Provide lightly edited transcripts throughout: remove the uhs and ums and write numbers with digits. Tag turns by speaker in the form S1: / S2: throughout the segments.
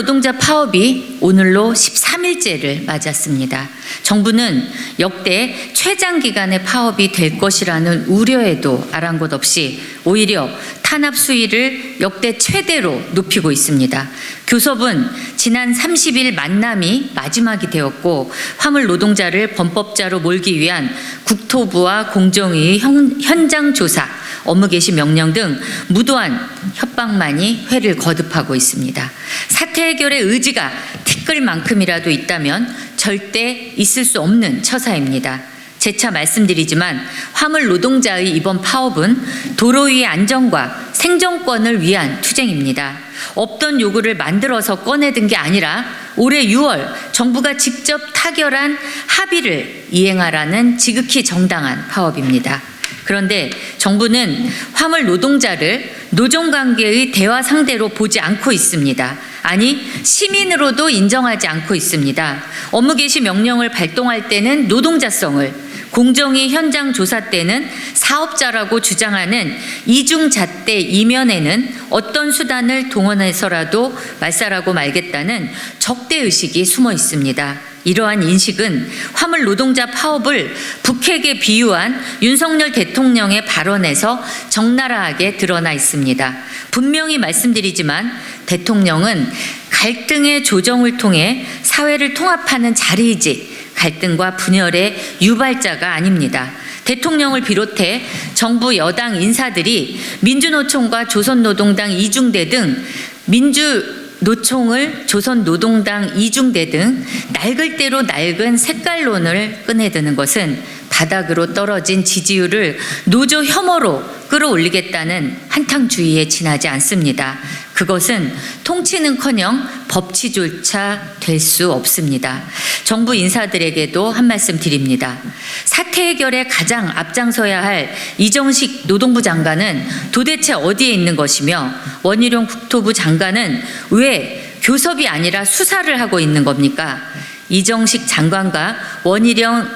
S1: 노동자 파업이 오늘로 13일째를 맞았습니다. 정부는 역대 최장 기간의 파업이 될 것이라는 우려에도 아랑곳 없이 오히려 탄압 수위를 역대 최대로 높이고 있습니다. 교섭은 지난 30일 만남이 마지막이 되었고 화물 노동자를 범법자로 몰기 위한 국토부와 공정위의 현장 조사, 업무 개시 명령 등 무도한 협박만이 회를 거듭하고 있습니다. 사태 해결의 의지가 티끌 만큼이라도 있다면 절대 있을 수 없는 처사입니다. 재차 말씀드리지만 화물 노동자의 이번 파업은 도로 위의 안전과 생존권을 위한 투쟁입니다. 없던 요구를 만들어서 꺼내든 게 아니라 올해 6월 정부가 직접 타결한 합의를 이행하라는 지극히 정당한 파업입니다. 그런데 정부는 화물 노동자를 노종관계의 대화 상대로 보지 않고 있습니다. 아니, 시민으로도 인정하지 않고 있습니다. 업무 개시 명령을 발동할 때는 노동자성을, 공정위 현장 조사 때는 사업자라고 주장하는 이중잣대 이면에는 어떤 수단을 동원해서라도 말살하고 말겠다는 적대의식이 숨어 있습니다. 이러한 인식은 화물 노동자 파업을 북핵에 비유한 윤석열 대통령의 발언에서 적나라하게 드러나 있습니다. 분명히 말씀드리지만 대통령은 갈등의 조정을 통해 사회를 통합하는 자리이지 갈등과 분열의 유발자가 아닙니다. 대통령을 비롯해 정부 여당 인사들이 민주노총과 조선노동당 이중대 등 민주노총을 조선노동당 이중대 등 낡을 대로 낡은 색깔론을 꺼내드는 것은 바닥으로 떨어진 지지율을 노조 혐오로 끌어올리겠다는 한탕주의에 지나지 않습니다. 그것은 통치는커녕 법치조차 될 수 없습니다. 정부 인사들에게도 한 말씀 드립니다. 사태 해결에 가장 앞장서야 할 이정식 노동부 장관은 도대체 어디에 있는 것이며 원희룡 국토부 장관은 왜 교섭이 아니라 수사를 하고 있는 겁니까? 이정식 장관과 원희룡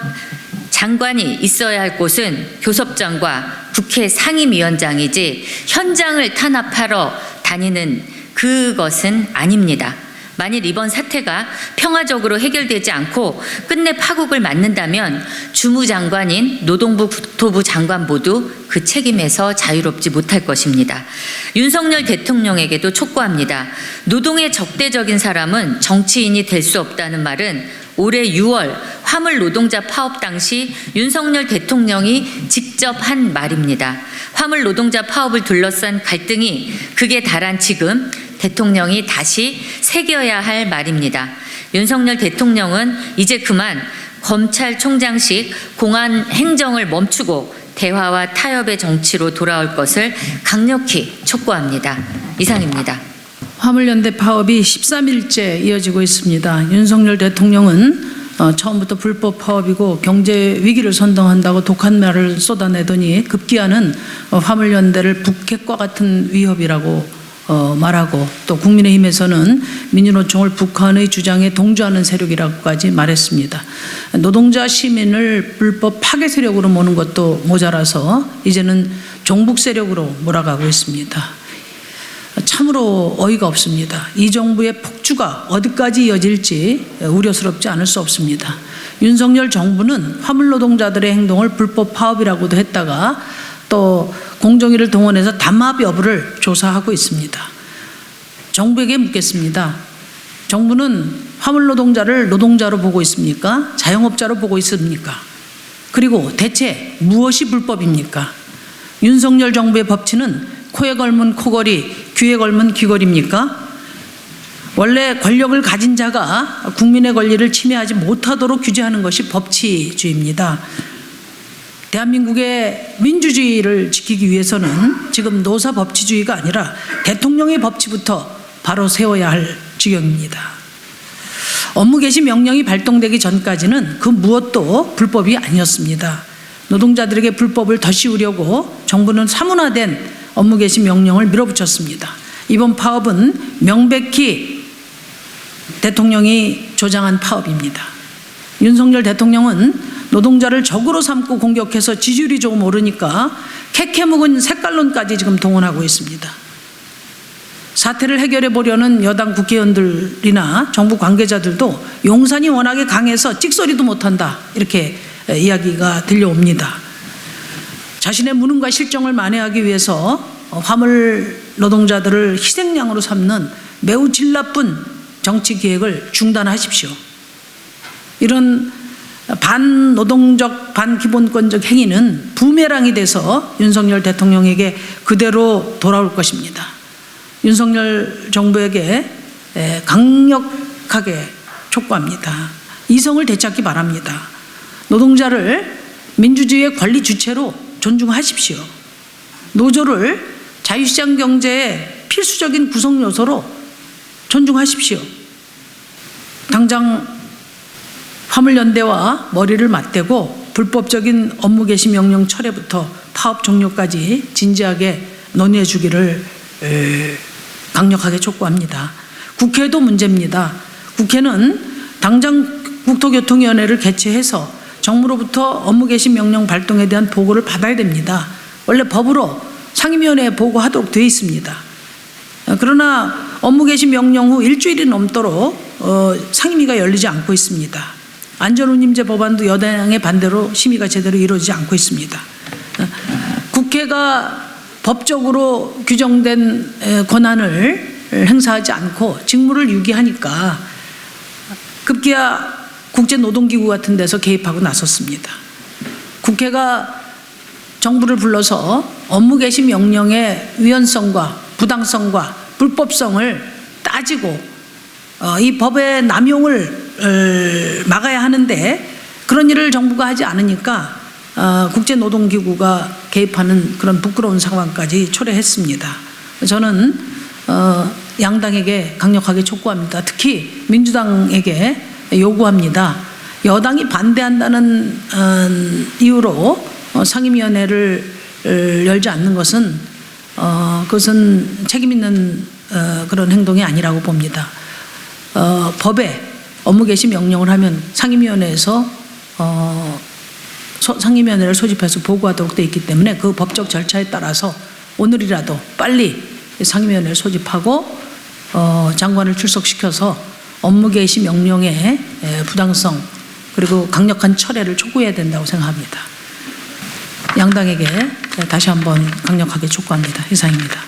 S1: 장관이 있어야 할 곳은 교섭장과 국회 상임위원장이지 현장을 탄압하러 다니는 그것은 아닙니다. 만일 이번 사태가 평화적으로 해결되지 않고 끝내 파국을 맞는다면 주무장관인 노동부 국토부 장관 모두 그 책임에서 자유롭지 못할 것입니다. 윤석열 대통령에게도 촉구합니다. 노동에 적대적인 사람은 정치인이 될 수 없다는 말은 올해 6월 화물 노동자 파업 당시 윤석열 대통령이 직접 한 말입니다. 화물 노동자 파업을 둘러싼 갈등이 극에 달한 지금 대통령이 다시 새겨야 할 말입니다. 윤석열 대통령은 이제 그만 검찰총장식 공안 행정을 멈추고 대화와 타협의 정치로 돌아올 것을 강력히 촉구합니다. 이상입니다.
S2: 화물연대 파업이 13일째 이어지고 있습니다. 윤석열 대통령은 처음부터 불법 파업이고 경제 위기를 선동한다고 독한 말을 쏟아내더니 급기야는 화물연대를 북핵과 같은 위협이라고 말하고 또 국민의힘에서는 민주노총을 북한의 주장에 동조하는 세력이라고까지 말했습니다. 노동자 시민을 불법 파괴 세력으로 모는 것도 모자라서 이제는 종북 세력으로 몰아가고 있습니다. 참으로 어이가 없습니다. 이 정부의 폭주가 어디까지 이어질지 우려스럽지 않을 수 없습니다. 윤석열 정부는 화물 노동자들의 행동을 불법 파업이라고도 했다가 또 공정위를 동원해서 담합 여부를 조사하고 있습니다. 정부에게 묻겠습니다. 정부는 화물 노동자를 노동자로 보고 있습니까? 자영업자로 보고 있습니까? 그리고 대체 무엇이 불법입니까? 윤석열 정부의 법치는 코에 걸면 코걸이, 귀에 걸면 귀걸이입니까? 원래 권력을 가진 자가 국민의 권리를 침해하지 못하도록 규제하는 것이 법치주의입니다. 대한민국의 민주주의를 지키기 위해서는 지금 노사 법치주의가 아니라 대통령의 법치부터 바로 세워야 할 지경입니다. 업무 개시 명령이 발동되기 전까지는 그 무엇도 불법이 아니었습니다. 노동자들에게 불법을 더 씌우려고 정부는 사문화된 업무 개시 명령을 밀어붙였습니다. 이번 파업은 명백히 대통령이 조장한 파업입니다. 윤석열 대통령은 노동자를 적으로 삼고 공격해서 지지율이 조금 오르니까 캐캐묵은 색깔론까지 지금 동원하고 있습니다. 사태를 해결해 보려는 여당 국회의원들이나 정부 관계자들도 용산이 워낙에 강해서 찍소리도 못한다, 이렇게 이야기가 들려옵니다. 자신의 무능과 실정을 만회하기 위해서 화물 노동자들을 희생양으로 삼는 매우 질 나쁜 정치 기획을 중단하십시오. 이런 반노동적, 반기본권적 행위는 부메랑이 돼서 윤석열 대통령에게 그대로 돌아올 것입니다. 윤석열 정부에게 강력하게 촉구합니다. 이성을 되찾기 바랍니다. 노동자를 민주주의의 권리 주체로 존중하십시오. 노조를 자유시장 경제의 필수적인 구성 요소로 존중하십시오. 당장 화물연대와 머리를 맞대고 불법적인 업무 개시 명령 철회부터 파업 종료까지 진지하게 논의해 주기를 강력하게 촉구합니다. 국회도 문제입니다. 국회는 당장 국토교통위원회를 개최해서 정부로부터 업무 개시 명령 발동에 대한 보고를 받아야 됩니다. 원래 법으로 상임위원회에 보고하도록 되어 있습니다. 그러나 업무 개시 명령 후 일주일이 넘도록 상임위가 열리지 않고 있습니다. 안전운임제 법안도 여당의 반대로 심의가 제대로 이루어지지 않고 있습니다. 국회가 법적으로 규정된 권한을 행사하지 않고 직무를 유기하니까 급기야 국제노동기구 같은 데서 개입하고 나섰습니다. 국회가 정부를 불러서 업무 개시 명령의 위헌성과 부당성과 불법성을 따지고 이 법의 남용을 막아야 하는데 그런 일을 정부가 하지 않으니까 국제노동기구가 개입하는 그런 부끄러운 상황까지 초래했습니다. 저는 양당에게 강력하게 촉구합니다. 특히 민주당에게 요구합니다. 여당이 반대한다는 이유로 상임위원회를 열지 않는 것은 그것은 책임 있는 그런 행동이 아니라고 봅니다. 법에 업무 개시 명령을 하면 상임위원회에서 상임위원회를 소집해서 보고하도록 되어 있기 때문에 그 법적 절차에 따라서 오늘이라도 빨리 상임위원회를 소집하고 장관을 출석시켜서 업무 개시 명령의 부당성 그리고 강력한 철회를 촉구해야 된다고 생각합니다. 양당에게 다시 한번 강력하게 촉구합니다. 이상입니다.